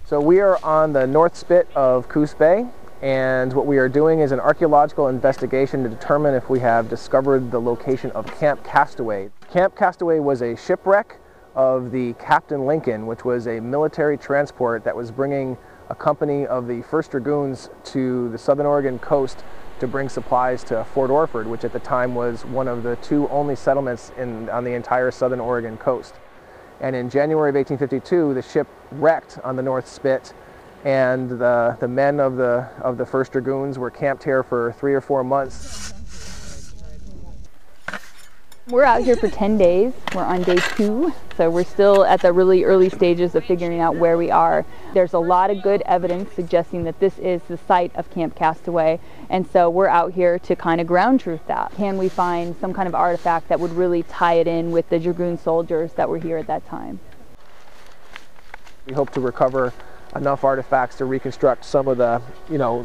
So we are on the north spit of Coos Bay, and what we are doing is an archaeological investigation to determine if we have discovered the location of Camp Castaway. Camp Castaway was a shipwreck of the Captain Lincoln, which was a military transport that was bringing a company of the 1st Dragoons to the Southern Oregon coast to bring supplies to Fort Orford, which at the time was one of the 2 only settlements on the entire Southern Oregon coast. And in January of 1852, the ship wrecked on the North Spit, and the men of the 1st Dragoons were camped here for 3 or 4 months. We're out here for 10 days. We're on day 2, so we're still at the really early stages of figuring out where we are. There's a lot of good evidence suggesting that this is the site of Camp Castaway, and so we're out here to kind of ground truth that. Can we find some kind of artifact that would really tie it in with the Dragoon soldiers that were here at that time? We hope to recover enough artifacts to reconstruct some of the,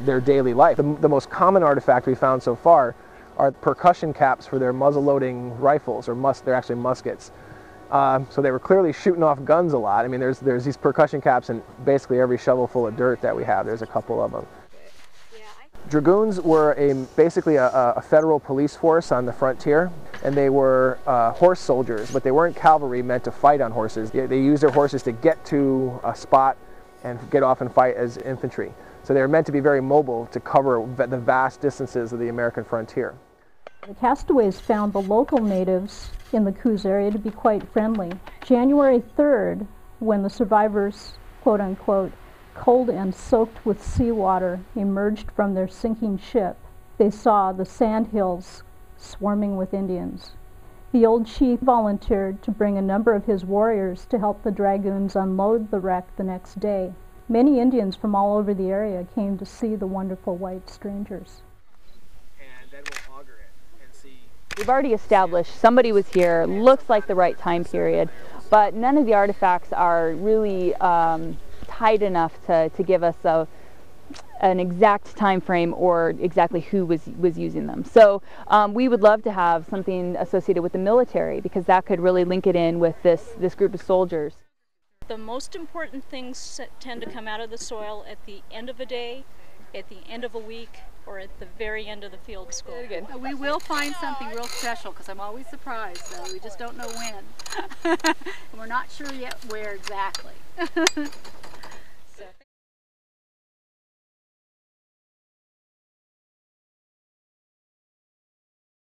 their daily life. The most common artifact we found so far are percussion caps for their muzzle-loading rifles, or they're actually muskets. So they were clearly shooting off guns a lot. I mean, there's these percussion caps in basically every shovel full of dirt that we have. There's a couple of them. Dragoons were basically a federal police force on the frontier, and they were horse soldiers, but they weren't cavalry meant to fight on horses. They used their horses to get to a spot and get off and fight as infantry. So they were meant to be very mobile to cover the vast distances of the American frontier. The castaways found the local natives in the Coos area to be quite friendly. January 3rd, when the survivors, quote unquote, cold and soaked with seawater, emerged from their sinking ship, they saw the sandhills swarming with Indians. The old chief volunteered to bring a number of his warriors to help the dragoons unload the wreck the next day. Many Indians from all over the area came to see the wonderful white strangers. And then we'll auger it and see. We've already established somebody was here, looks like the right time period, but none of the artifacts are really tight enough to give us an exact time frame or exactly who was using them. So we would love to have something associated with the military, because that could really link it in with this group of soldiers. The most important things tend to come out of the soil at the end of a day, at the end of a week, or at the very end of the field school. We will find something real special, because I'm always surprised, so we just don't know when. We're not sure yet where exactly.